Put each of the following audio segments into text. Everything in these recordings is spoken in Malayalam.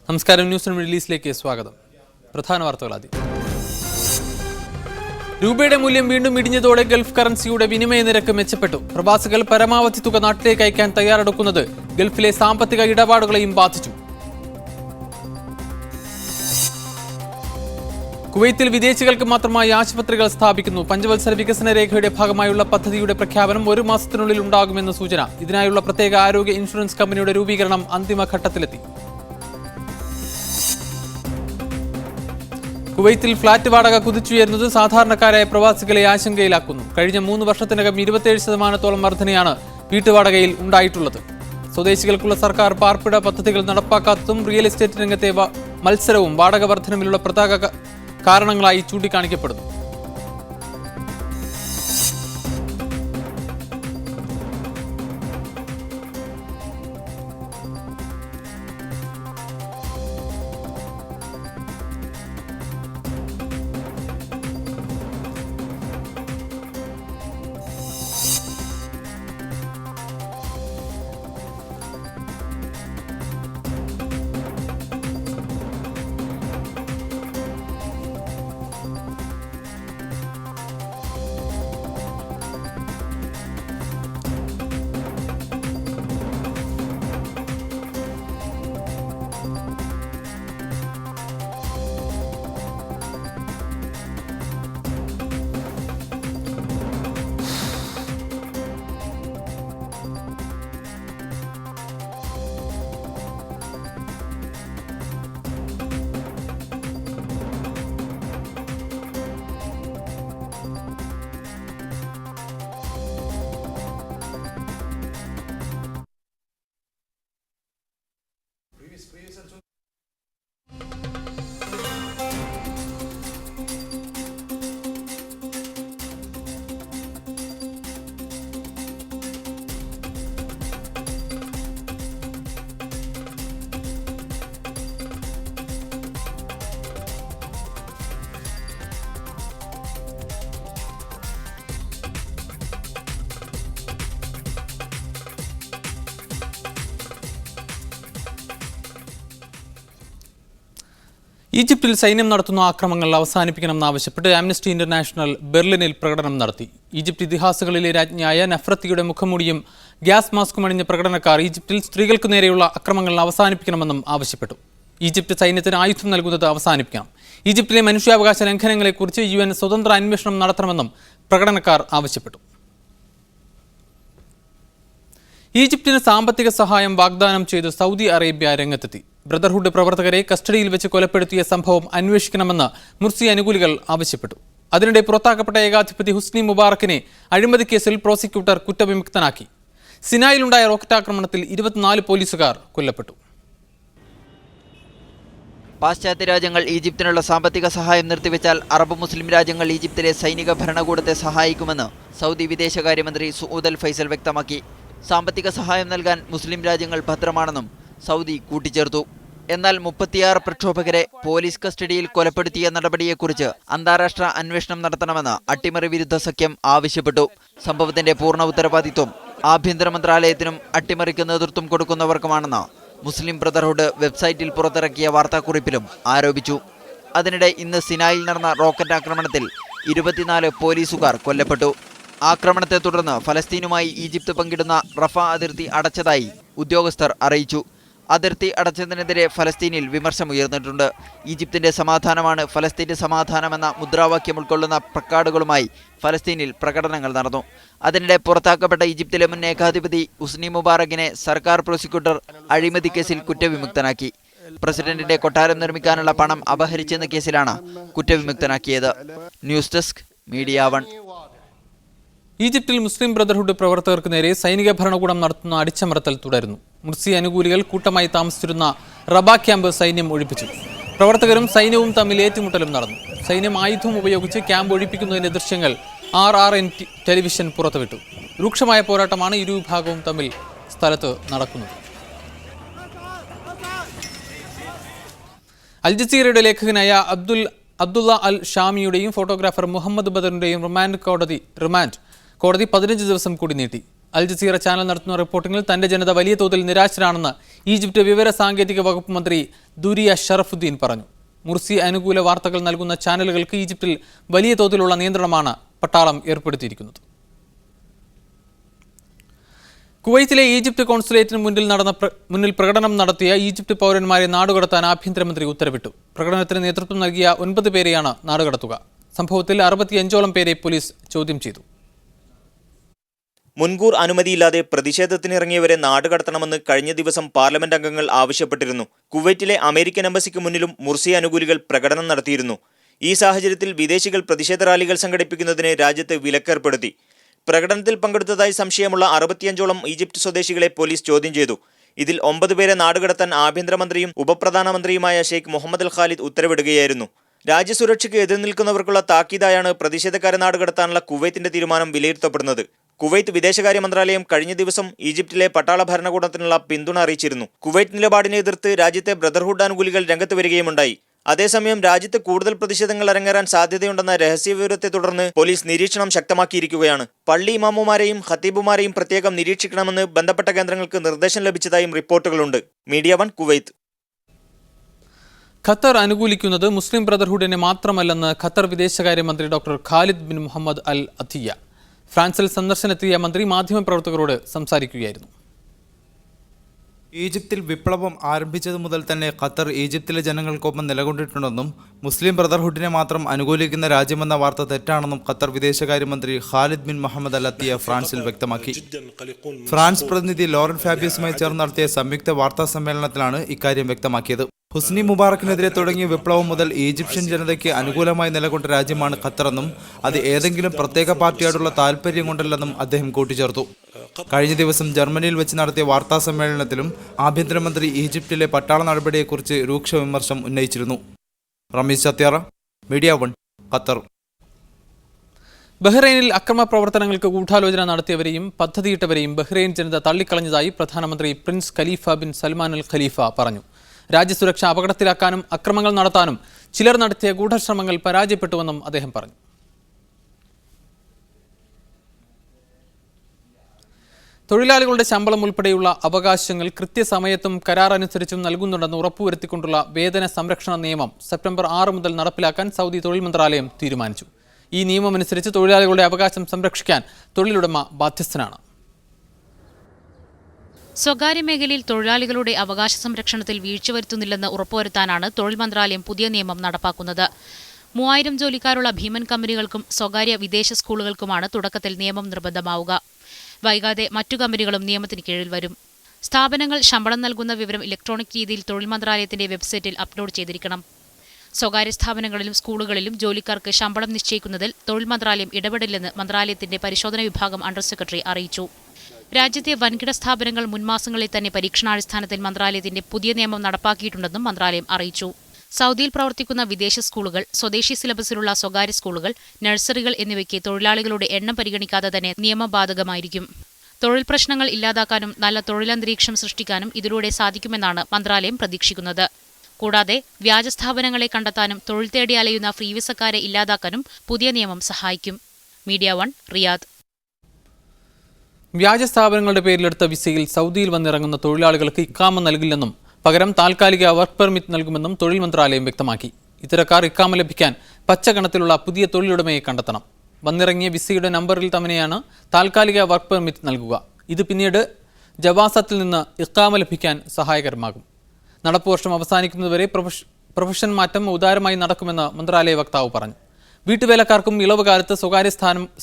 നമസ്കാരം. ന്യൂസ് റിലീസിലേക്ക് സ്വാഗതം. പ്രധാന വാർത്തകൾ ആദ്യം. രൂപയുടെ മൂല്യം വീണ്ടും ഇടിഞ്ഞതോടെ ഗൾഫ് കറൻസിയുടെ വിനിമയ നിരക്ക് മെച്ചപ്പെട്ടു. പ്രവാസികൾ പരമാവധി തുക നാട്ടിലേക്ക് അയക്കാൻ തയ്യാറെടുക്കുന്നത് ഗൾഫിലെ സാമ്പത്തിക ഇടപാടുകളെയും ബാധിച്ചു. കുവൈത്തിൽ വിദേശികൾക്ക് മാത്രമായി ആശുപത്രികൾ സ്ഥാപിക്കുന്നു. പഞ്ചവത്സര വികസന രേഖയുടെ ഭാഗമായുള്ള പദ്ധതിയുടെ പ്രഖ്യാപനം 1 മാസത്തിനുള്ളിൽ ഉണ്ടാകുമെന്ന് സൂചന. ഇതിനായുള്ള പ്രത്യേക ആരോഗ്യ ഇൻഷുറൻസ് കമ്പനിയുടെ രൂപീകരണം അന്തിമഘട്ടത്തിലെത്തി. കുവൈത്തിൽ ഫ്ളാറ്റ് വാടക കുതിച്ചുയരുന്നത് സാധാരണക്കാരായ പ്രവാസികളെ ആശങ്കയിലാക്കുന്നു. കഴിഞ്ഞ 3 വർഷത്തിനകം 27% വർധനയാണ് വീട്ടുവാടകയിൽ ഉണ്ടായിട്ടുള്ളത്. സ്വദേശികൾക്കുള്ള സർക്കാർ പാർപ്പിട പദ്ധതികൾ നടപ്പാക്കാത്തതും റിയൽ എസ്റ്റേറ്റ് രംഗത്തെ മത്സരവും വാടക വർധനവിലുള്ള പ്രധാന കാരണങ്ങളായി ചൂണ്ടിക്കാണിക്കപ്പെടുന്നു. ഈജിപ്തിൽ സൈന്യം നടത്തുന്ന ആക്രമണങ്ങൾ അവസാനിപ്പിക്കണമെന്നാവശ്യപ്പെട്ട് ആംനസ്റ്റി ഇന്റർനാഷണൽ ബെർലിനിൽ പ്രകടനം നടത്തി. ഈജിപ്ത് ഇതിഹാസങ്ങളിലെ രാജ്ഞിയായ നഫ്രത്തിയുടെ മുഖംമൂടിയും ഗ്യാസ് മാസ്കും അണിഞ്ഞ പ്രകടനക്കാർ ഈജിപ്തിൽ സ്ത്രീകൾക്ക് നേരെയുള്ള ആക്രമണങ്ങൾ അവസാനിപ്പിക്കണമെന്നും ആവശ്യപ്പെട്ടു. ഈജിപ്ത് സൈന്യത്തിന് ആയുധം നൽകുന്നത് അവസാനിപ്പിക്കണം. ഈജിപ്തിലെ മനുഷ്യാവകാശ ലംഘനങ്ങളെക്കുറിച്ച് UN സ്വതന്ത്ര അന്വേഷണം നടത്തണമെന്നും പ്രകടനക്കാർ ആവശ്യപ്പെട്ടു. ഈജിപ്തിന് സാമ്പത്തിക സഹായം വാഗ്ദാനം ചെയ്ത് സൗദി അറേബ്യ രംഗത്തെത്തി. ബ്രദർഹുഡ് പ്രവർത്തകരെ കസ്റ്റഡിയിൽ വെച്ച് കൊലപ്പെടുത്തിയ സംഭവം അന്വേഷിക്കണമെന്ന് മുർസി അനുകൂലികൾ ആവശ്യപ്പെട്ടു. അതിനിടെ പുറത്താക്കപ്പെട്ട ഏകാധിപതി ഹുസ്നി മുബാറക്കിനെ അഴിമതി കേസിൽ പ്രോസിക്യൂട്ടർ കുറ്റവിമുക്തനാക്കി. സിനായിലുണ്ടായ റോക്കറ്റ് ആക്രമണത്തിൽ 24 പോലീസുകാർ കൊല്ലപ്പെട്ടു. പാശ്ചാത്യ രാജ്യങ്ങൾ ഈജിപ്തിനുള്ള സാമ്പത്തിക സഹായം നിർത്തിവെച്ചാൽ അറബ് മുസ്ലിം രാജ്യങ്ങൾ ഈജിപ്തിലെ സൈനിക ഭരണകൂടത്തെ സഹായിക്കുമെന്ന് സൗദി വിദേശകാര്യമന്ത്രി സുഊദ് അൽ ഫൈസൽ വ്യക്തമാക്കി. സാമ്പത്തിക സഹായം നൽകാൻ മുസ്ലിം രാജ്യങ്ങൾ ഭദ്രമാണെന്നും സൗദി കൂട്ടിച്ചേർത്തു. എന്നാൽ 36 പ്രക്ഷോഭകരെ പോലീസ് കസ്റ്റഡിയിൽ കൊലപ്പെടുത്തിയ നടപടിയെക്കുറിച്ച് അന്താരാഷ്ട്ര അന്വേഷണം നടത്തണമെന്ന് അട്ടിമറി വിരുദ്ധ സഖ്യം ആവശ്യപ്പെട്ടു. സംഭവത്തിന്റെ പൂർണ്ണ ഉത്തരവാദിത്വം ആഭ്യന്തര മന്ത്രാലയത്തിനും അട്ടിമറിക്ക് നേതൃത്വം കൊടുക്കുന്നവർക്കുമാണെന്ന് മുസ്ലിം ബ്രദർഹുഡ് വെബ്സൈറ്റിൽ പുറത്തിറക്കിയ വാർത്താക്കുറിപ്പിലും ആരോപിച്ചു. അതിനിടെ ഇന്ന് സിനായിൽ നടന്ന റോക്കറ്റ് ആക്രമണത്തിൽ 24 പോലീസുകാർ കൊല്ലപ്പെട്ടു. ആക്രമണത്തെ തുടർന്ന് ഫലസ്തീനുമായി ഈജിപ്ത് പങ്കിടുന്ന റഫ അതിർത്തി അടച്ചതായി ഉദ്യോഗസ്ഥർ അറിയിച്ചു. അതിർത്തി അടച്ചതിനെതിരെ ഫലസ്തീനിൽ വിമർശനമുയർന്നിട്ടുണ്ട്. ഈജിപ്തിന്റെ സമാധാനമാണ് ഫലസ്തീന്റെ സമാധാനമെന്ന മുദ്രാവാക്യം ഉൾക്കൊള്ളുന്ന പ്ലക്കാർഡുകളുമായി ഫലസ്തീനിൽ പ്രകടനങ്ങൾ നടന്നു. അതിനിടെ പുറത്താക്കപ്പെട്ട ഈജിപ്തിലെ മുൻ ഏകാധിപതി ഹുസ്നി മുബാറക്കിനെ സർക്കാർ പ്രോസിക്യൂട്ടർ അഴിമതി കേസിൽ കുറ്റവിമുക്തനാക്കി. പ്രസിഡന്റിന്റെ കൊട്ടാരം നിർമ്മിക്കാനുള്ള പണം അപഹരിച്ചെന്ന കേസിലാണ് കുറ്റവിമുക്തനാക്കിയത്. News desk media 1. ഈജിപ്തിൽ മുസ്ലിം ബ്രദർഹുഡ് പ്രവർത്തകർക്ക് നേരെ സൈനിക ഭരണകൂടം നടത്തുന്ന അടിച്ചമർത്തൽ തുടരുന്നു. മുർസി അനുകൂലികൾ കൂട്ടമായി താമസിച്ചിരുന്ന റബ ക്യാമ്പ് സൈന്യം ഒഴിപ്പിച്ചു. പ്രവർത്തകരും സൈന്യവും തമ്മിൽ ഏറ്റുമുട്ടലും നടന്നു. സൈന്യം ആയുധം ഉപയോഗിച്ച് ക്യാമ്പ് ഒഴിപ്പിക്കുന്നതിന്റെ ദൃശ്യങ്ങൾ RRN ടെലിവിഷൻ പുറത്തുവിട്ടു. രൂക്ഷമായ പോരാട്ടമാണ് ഇരു വിഭാഗവും തമ്മിൽ സ്ഥലത്ത് നടക്കുന്നത്. അൽ ജസീറയുടെ ലേഖകനായ അബ്ദുള്ള അൽ ഷാമിയുടെയും ഫോട്ടോഗ്രാഫർ മുഹമ്മദ് ബദറിന്റെയും റിമാൻഡ് കോടതി 15 ദിവസം കൂടി നീട്ടി. അൽ ജസീറ ചാനൽ നടത്തുന്ന റിപ്പോർട്ടിംഗിൽ തന്റെ ജനത വലിയ തോതിൽ നിരാശരാണെന്ന് ഈജിപ്ത് വിവര സാങ്കേതിക വകുപ്പ് മന്ത്രി ദുരിയ ഷറഫുദ്ദീൻ പറഞ്ഞു. മുർസി അനുകൂല വാർത്തകൾ നൽകുന്ന ചാനലുകൾക്ക് ഈജിപ്തിൽ വലിയ തോതിലുള്ള നിയന്ത്രണമാണ് പട്ടാളം ഏർപ്പെടുത്തിയിരിക്കുന്നത്. കുവൈത്തിലെ ഈജിപ്ത് കോൺസുലേറ്റിന് മുന്നിൽ പ്രകടനം നടത്തിയ ഈജിപ്ത് പൗരന്മാരെ നാടുകടത്താൻ ആഭ്യന്തരമന്ത്രി ഉത്തരവിട്ടു. പ്രകടനത്തിന് നേതൃത്വം നൽകിയ 9 പേരെയാണ് നാടുകടത്തുക. സംഭവത്തിൽ 65ഓളം പേരെ പോലീസ് ചോദ്യം ചെയ്തു. മുൻകൂർ അനുമതിയില്ലാതെ പ്രതിഷേധത്തിനിറങ്ങിയവരെ നാടുകടത്തണമെന്ന് കഴിഞ്ഞ ദിവസം പാർലമെന്റ് അംഗങ്ങൾ ആവശ്യപ്പെട്ടിരുന്നു. കുവൈറ്റിലെ അമേരിക്കൻ എംബസിക്ക് മുന്നിലും മുർസി അനുകൂലികൾ പ്രകടനം നടത്തിയിരുന്നു. ഈ സാഹചര്യത്തിൽ വിദേശികൾ പ്രതിഷേധ റാലികൾ സംഘടിപ്പിക്കുന്നതിന് രാജ്യത്ത് വിലക്കേർപ്പെടുത്തി. പ്രകടനത്തിൽ പങ്കെടുത്തതായി സംശയമുള്ള 65ഓളം ഈജിപ്ത് സ്വദേശികളെ പോലീസ് ചോദ്യം ചെയ്തു. ഇതിൽ 9 പേരെ നാടുകടത്താൻ ആഭ്യന്തരമന്ത്രിയും ഉപപ്രധാനമന്ത്രിയുമായ ഷെയ്ഖ് മുഹമ്മദ് അൽ ഖാലിദ് ഉത്തരവിടുകയായിരുന്നു. രാജ്യസുരക്ഷയ്ക്ക് എതിർ നിൽക്കുന്നവർക്കുള്ള താക്കീതായാണ് പ്രതിഷേധക്കാരെ നാടുകടത്താനുള്ള കുവൈത്തിന്റെ തീരുമാനം വിലയിരുത്തപ്പെടുന്നത്. കുവൈത്ത് വിദേശകാര്യ മന്ത്രാലയം കഴിഞ്ഞ ദിവസം ഈജിപ്തിലെ പട്ടാള ഭരണകൂടത്തിനുള്ള പിന്തുണ അറിയിച്ചിരുന്നു. കുവൈറ്റ് നിലപാടിനെ എതിർത്ത് രാജ്യത്തെ ബ്രദർഹുഡ് അനുകൂലികൾ രംഗത്ത് വരികയുമുണ്ടായി. അതേസമയം രാജ്യത്ത് കൂടുതൽ പ്രതിഷേധങ്ങൾ അരങ്ങേറാൻ സാധ്യതയുണ്ടെന്ന രഹസ്യവിവരത്തെ തുടർന്ന് പോലീസ് നിരീക്ഷണം ശക്തമാക്കിയിരിക്കുകയാണ്. പള്ളി ഇമാമുമാരെയും ഖത്തീബുമാരെയും പ്രത്യേകം നിരീക്ഷിക്കണമെന്ന് ബന്ധപ്പെട്ട കേന്ദ്രങ്ങൾക്ക് നിർദ്ദേശം ലഭിച്ചതായും റിപ്പോർട്ടുകളുണ്ട്. Media 1 Kuwait. ഖത്തർ അനുകൂലിക്കുന്നത് മുസ്ലിം ബ്രദർഹുഡിനെ മാത്രമല്ലെന്ന് ഖത്തർ വിദേശകാര്യമന്ത്രി ഡോക്ടർ ഖാലിദ് ബിൻ മുഹമ്മദ് അൽ അത്തിയ. ഫ്രാൻസിൽ സന്ദർശനത്തിയ മന്ത്രി മാധ്യമപ്രവർത്തകരോട് സംസാരിക്കുകയായിരുന്നു. ഈജിപ്തിൽ വിപ്ലവം ആരംഭിച്ചതു മുതൽ തന്നെ ഖത്തർ ഈജിപ്തിലെ ജനങ്ങൾക്കൊപ്പം നിലകൊണ്ടിട്ടുണ്ടെന്നും മുസ്ലിം ബ്രദർഹുഡിനെ മാത്രം അനുകൂലിക്കുന്ന രാജ്യമെന്ന വാർത്ത തെറ്റാണെന്നും ഖത്തർ വിദേശകാര്യമന്ത്രി ഖാലിദ് ബിൻ മുഹമ്മദ് അൽ അത്തിയ ഫ്രാൻസിൽ വ്യക്തമാക്കി. ഫ്രാൻസ് പ്രതിനിധി ലോറൻ ഫാബിയസുമായി ചേർന്ന് നടത്തിയ സംയുക്ത വാർത്താ സമ്മേളനത്തിലാണ് ഇക്കാര്യം വ്യക്തമാക്കിയത്. ഹുസ്നി മുബാറക്കിനെതിരെ തുടങ്ങിയ വിപ്ലവം മുതൽ ഈജിപ്ഷ്യൻ ജനതയ്ക്ക് അനുകൂലമായി നിലകൊണ്ട രാജ്യമാണ് ഖത്തറെന്നും അത് ഏതെങ്കിലും പ്രത്യേക പാർട്ടിയോടുള്ള താൽപര്യം കൊണ്ടല്ലെന്നും അദ്ദേഹം കൂട്ടിച്ചേർത്തു. കഴിഞ്ഞ ദിവസം ജർമ്മനിയിൽ വെച്ച് നടത്തിയ വാർത്താ സമ്മേളനത്തിലും ആഭ്യന്തരമന്ത്രി ഈജിപ്തിലെ പട്ടാള നടപടിയെക്കുറിച്ച് രൂക്ഷ വിമർശനം ഉന്നയിച്ചിരുന്നു. Ramees Chathyara, media 1, Qatar. ബഹ്റൈനിൽ അക്രമ പ്രവർത്തനങ്ങൾക്ക് ഗൂഢാലോചന നടത്തിയവരെയും പദ്ധതിയിട്ടവരെയും ബഹ്റൈൻ ജനത തള്ളിക്കളഞ്ഞതായി പ്രധാനമന്ത്രി prince Khalifa bin Salman al Khalifa പറഞ്ഞു. രാജ്യസുരക്ഷ അപകടത്തിലാക്കാനും അക്രമങ്ങൾ നടത്താനും ചിലർ നടത്തിയ ഗൂഢശ്രമങ്ങൾ പരാജയപ്പെട്ടുവെന്നും അദ്ദേഹം പറഞ്ഞു. തൊഴിലാളികളുടെ ശമ്പളം ഉൾപ്പെടെയുള്ള അവകാശങ്ങൾ കൃത്യസമയത്തും കരാർ അനുസരിച്ചും നൽകുന്നുണ്ടെന്ന് ഉറപ്പുവരുത്തിക്കൊണ്ടുള്ള വേതന സംരക്ഷണ നിയമം സെപ്റ്റംബർ 6 മുതൽ നടപ്പിലാക്കാൻ സൗദി തൊഴിൽ മന്ത്രാലയം തീരുമാനിച്ചു. ഈ നിയമമനുസരിച്ച് തൊഴിലാളികളുടെ അവകാശം സംരക്ഷിക്കാൻ തൊഴിലുടമ ബാധ്യസ്ഥനാണ്. സ്വകാര്യ മേഖലയിൽ തൊഴിലാളികളുടെ അവകാശ സംരക്ഷണത്തിൽ വീഴ്ച വരുത്തുന്നില്ലെന്ന് ഉറപ്പുവരുത്താനാണ് തൊഴിൽ മന്ത്രാലയം പുതിയ നിയമം നടപ്പാക്കുന്നത്. 3000 ജോലിക്കാരുള്ള ഭീമൻ കമ്പനികൾക്കും സ്വകാര്യ വിദേശ സ്കൂളുകൾക്കുമാണ് തുടക്കത്തിൽ നിയമം നിർബന്ധമാവുക. വൈകാതെ മറ്റു കമ്പനികളും നിയമത്തിന് കീഴിൽ വരും. സ്ഥാപനങ്ങൾ ശമ്പളം നൽകുന്ന വിവരം ഇലക്ട്രോണിക് രീതിയിൽ തൊഴിൽ മന്ത്രാലയത്തിന്റെ വെബ്സൈറ്റിൽ അപ്ലോഡ് ചെയ്തിരിക്കണം. സ്വകാര്യ സ്ഥാപനങ്ങളിലും സ്കൂളുകളിലും ജോലിക്കാർക്ക് ശമ്പളം നിശ്ചയിക്കുന്നതിൽ തൊഴിൽ മന്ത്രാലയം ഇടപെടില്ലെന്ന് മന്ത്രാലയത്തിന്റെ പരിശോധന വിഭാഗം അണ്ടർ സെക്രട്ടറി അറിയിച്ചു. രാജ്യത്തെ വൻകിട സ്ഥാപനങ്ങൾ മുൻമാസങ്ങളിൽ തന്നെ പരീക്ഷണാടിസ്ഥാനത്തിൽ മന്ത്രാലയത്തിന്റെ പുതിയ നിയമം നടപ്പാക്കിയിട്ടുണ്ടെന്നും മന്ത്രാലയം അറിയിച്ചു. സൗദിയിൽ പ്രവർത്തിക്കുന്ന വിദേശ സ്കൂളുകൾ, സ്വദേശി സിലബസിലുള്ള സ്വകാര്യ സ്കൂളുകൾ, നഴ്സറികൾ എന്നിവയ്ക്ക് തൊഴിലാളികളുടെ എണ്ണം പരിഗണിക്കാതെ തന്നെ നിയമം ബാധകമായിരിക്കും. തൊഴിൽ പ്രശ്നങ്ങൾ ഇല്ലാതാക്കാനും നല്ല തൊഴിലന്തരീക്ഷം സൃഷ്ടിക്കാനും ഇതിലൂടെ സാധിക്കുമെന്നാണ് മന്ത്രാലയം പ്രതീക്ഷിക്കുന്നത്. കൂടാതെ വ്യാജ സ്ഥാപനങ്ങളെ കണ്ടെത്താനും തൊഴിൽ തേടി അലയുന്ന ഫ്രീ വിസക്കാരെ ഇല്ലാതാക്കാനും പുതിയ നിയമം സഹായിക്കും. Media 1, Riyadh. വ്യാജ സ്ഥാപനങ്ങളുടെ പേരിലെടുത്ത വിസയിൽ സൗദിയിൽ വന്നിറങ്ങുന്ന തൊഴിലാളികൾക്ക് ഇക്കാമ നൽകില്ലെന്നും പകരം താൽക്കാലിക വർക്ക് പെർമിറ്റ് നൽകുമെന്നും തൊഴിൽ മന്ത്രാലയം വ്യക്തമാക്കി. ഇത്തരക്കാർ ഇക്കാമ ലഭിക്കാൻ പച്ചക്കണത്തിലുള്ള പുതിയ തൊഴിലുടമയെ കണ്ടെത്തണം. വന്നിറങ്ങിയ വിസയുടെ നമ്പറിൽ തന്നെയാണ് താൽക്കാലിക വർക്ക് പെർമിറ്റ് നൽകുക. ഇത് പിന്നീട് ജവാസത്തിൽ നിന്ന് ഇക്കാമ ലഭിക്കാൻ സഹായകരമാകും. നടപ്പുവർഷം അവസാനിക്കുന്നതുവരെ പ്രൊഫഷൻ മാറ്റം ഉദാരമായി നടക്കുമെന്ന് മന്ത്രാലയ വക്താവ് പറഞ്ഞു. വീട്ടുവേലക്കാർക്കും ഇളവ് കാലത്ത് സ്വകാര്യ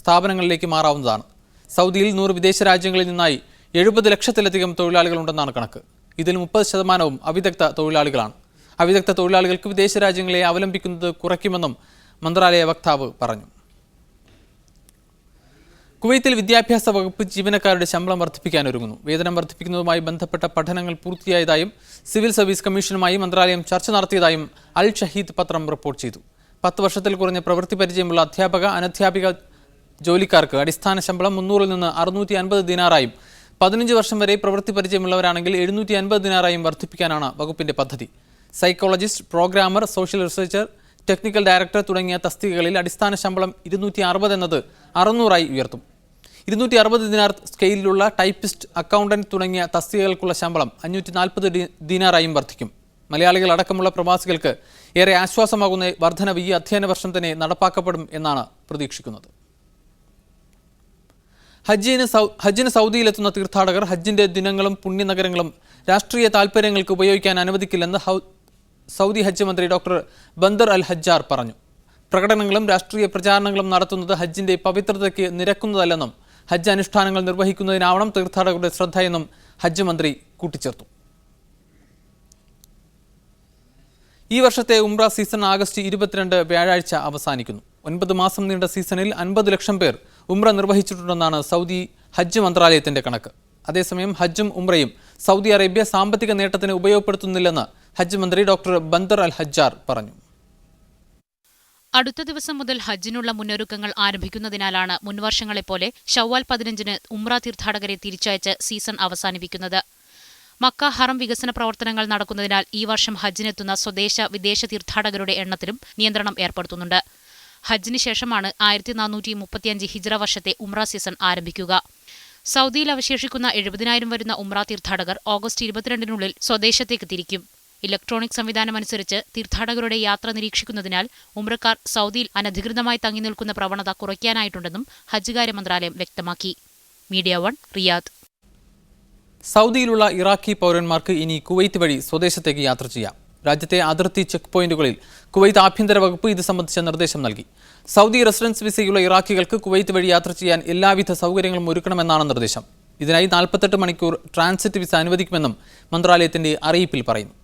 സ്ഥാപനങ്ങളിലേക്ക് മാറാവുന്നതാണ്. സൗദിയിൽ 100 വിദേശ രാജ്യങ്ങളിൽ നിന്നായി 70 ലക്ഷത്തിലധികം തൊഴിലാളികളുണ്ടെന്നാണ് കണക്ക്. ഇതിൽ 30% അവിദഗ്ധ തൊഴിലാളികളാണ്. അവിദഗ്ധ തൊഴിലാളികൾക്ക് വിദേശ രാജ്യങ്ങളെ അവലംബിക്കുന്നത് കുറയ്ക്കുമെന്നും മന്ത്രാലയ വക്താവ് പറഞ്ഞു. കുവൈത്തിൽ വിദ്യാഭ്യാസ വകുപ്പ് ജീവനക്കാരുടെ ശമ്പളം വർദ്ധിപ്പിക്കാൻ ഒരുങ്ങുന്നു. വേതനം വർദ്ധിപ്പിക്കുന്നതുമായി ബന്ധപ്പെട്ട പഠനങ്ങൾ പൂർത്തിയായതായും സിവിൽ സർവീസ് കമ്മീഷനുമായി മന്ത്രാലയം ചർച്ച നടത്തിയതായും അൽ ഷഹീദ് പത്രം റിപ്പോർട്ട് ചെയ്തു. 10 വർഷത്തിൽ കുറഞ്ഞ പ്രവൃത്തി പരിചയമുള്ള അധ്യാപക, അനധ്യാപിക ജോലിക്കാർക്ക് അടിസ്ഥാന ശമ്പളം 300-ൽ നിന്ന് 650 ദിനാറായും 15 വർഷം വരെ പ്രവൃത്തി പരിചയമുള്ളവരാണെങ്കിൽ 750 ദിനാറായും വർദ്ധിപ്പിക്കാനാണ് വകുപ്പിന്റെ പദ്ധതി. Psychologist, programmer, social researcher, technical director തുടങ്ങിയ തസ്തികകളിൽ അടിസ്ഥാന ശമ്പളം 260 എന്നത് 600 ഉയർത്തും. 260 ദിനാർ സ്കെയിലിലുള്ള ടൈപ്പിസ്റ്റ്, അക്കൗണ്ടന്റ് തുടങ്ങിയ തസ്തികകൾക്കുള്ള ശമ്പളം 540 ദിനാറായും വർദ്ധിക്കും. മലയാളികൾ അടക്കമുള്ള പ്രവാസികൾക്ക് ഏറെ ആശ്വാസമാകുന്ന വർധനവ് ഈ അധ്യയന വർഷം തന്നെ നടപ്പാക്കപ്പെടും എന്നാണ് പ്രതീക്ഷിക്കുന്നത്. ഹജ്ജിന് സൗദിയിലെത്തുന്ന തീർത്ഥാടകർ ഹജ്ജിന്റെ ദിനങ്ങളും പുണ്യനഗരങ്ങളും രാഷ്ട്രീയ താൽപര്യങ്ങൾക്ക് ഉപയോഗിക്കാൻ അനുവദിക്കില്ലെന്ന് സൗദി ഹജ്ജ് മന്ത്രി ഡോക്ടർ ബന്ദർ അൽ ഹജ്ജാർ പറഞ്ഞു. പ്രകടനങ്ങളും രാഷ്ട്രീയ പ്രചാരണങ്ങളും നടത്തുന്നത് ഹജ്ജിന്റെ പവിത്രതയ്ക്ക് നിരക്കുന്നതല്ലെന്നും ഹജ്ജ് അനുഷ്ഠാനങ്ങൾ നിർവഹിക്കുന്നതിനാവണം തീർത്ഥാടകരുടെ ശ്രദ്ധയെന്നും ഹജ്ജ് മന്ത്രി കൂട്ടിച്ചേർത്തു. ഈ വർഷത്തെ ഉംറ സീസൺ ആഗസ്റ്റ് 22 വ്യാഴാഴ്ച അവസാനിക്കുന്നു. 9 മാസം നീണ്ട സീസണിൽ 50 ലക്ഷം പേർ ഉംറ നിർവഹിച്ചിട്ടുണ്ടെന്നാണ് സൗദി ഹജ്ജ് മന്ത്രാലയത്തിന്റെ കണക്ക്. അതേസമയം ഹജ്ജും ഉംറയും സൗദി അറേബ്യ സാമ്പത്തിക നേട്ടത്തിന് ഉപയോഗപ്പെടുത്തുന്നില്ലെന്ന് ഹജ്ജ് മന്ത്രി ഡോക്ടർ ബന്ദർ അൽ ഹജ്ജാർ പറഞ്ഞു. അടുത്ത ദിവസം മുതൽ ഹജ്ജിനുള്ള മുന്നൊരുക്കങ്ങൾ ആരംഭിക്കുന്നതിനാലാണ് മുൻവർഷങ്ങളെപ്പോലെ ഷവ്വാൽ 15-ന് ഉംറ തീർത്ഥാടകരെ തിരിച്ചയച്ച് സീസൺ അവസാനിപ്പിക്കുന്നത്. മക്ക ഹറം വികസന പ്രവർത്തനങ്ങൾ നടക്കുന്നതിനാൽ ഈ വർഷം ഹജ്ജിനെത്തുന്ന സ്വദേശ വിദേശ തീർത്ഥാടകരുടെ എണ്ണത്തിലും നിയന്ത്രണം ഏർപ്പെടുത്തുന്നുണ്ട്. ഹജ്ജിന് ശേഷമാണ് 1435 ഹിജ്റ വർഷത്തെ ഉംറ സീസൺ ആരംഭിക്കുക. സൗദിയിൽ അവശേഷിക്കുന്ന 70,000 വരുന്ന ഉംറ തീർത്ഥാടകർ ഓഗസ്റ്റ് 22-നുള്ളിൽ സ്വദേശത്തേക്ക് തിരിക്കും. ഇലക്ട്രോണിക് സംവിധാനമനുസരിച്ച് തീർത്ഥാടകരുടെ യാത്ര നിരീക്ഷിക്കുന്നതിനാൽ ഉംറക്കാർ സൗദിയിൽ അനധികൃതമായി തങ്ങി നിൽക്കുന്ന പ്രവണത കുറയ്ക്കാനായിട്ടുണ്ടെന്നും ഹജ്ജ് കാര്യ മന്ത്രാലയം വ്യക്തമാക്കി. Media 1 Riyadh. സൗദിയിലുള്ള ഇറാഖി പൗരന്മാർക്ക് ഇനി കുവൈത്ത് വഴി സ്വദേശത്തേക്ക് യാത്ര ചെയ്യാം. രാജ്യത്തെ അതിർത്തി ചെക്ക് പോയിന്റുകളിൽ കുവൈത്ത് ആഭ്യന്തര വകുപ്പ് ഇത് സംബന്ധിച്ച നിർദ്ദേശം നൽകി. സൗദി റെസിഡൻസ് വിസയുള്ള ഇറാഖികൾക്ക് കുവൈത്ത് വഴി യാത്ര ചെയ്യാൻ എല്ലാവിധ സൗകര്യങ്ങളും ഒരുക്കണമെന്നാണ് നിർദ്ദേശം. ഇതിനായി 48 മണിക്കൂർ ട്രാൻസിറ്റ് വിസ അനുവദിക്കുമെന്നും മന്ത്രാലയത്തിന്റെ അറിയിപ്പിൽ പറയുന്നു.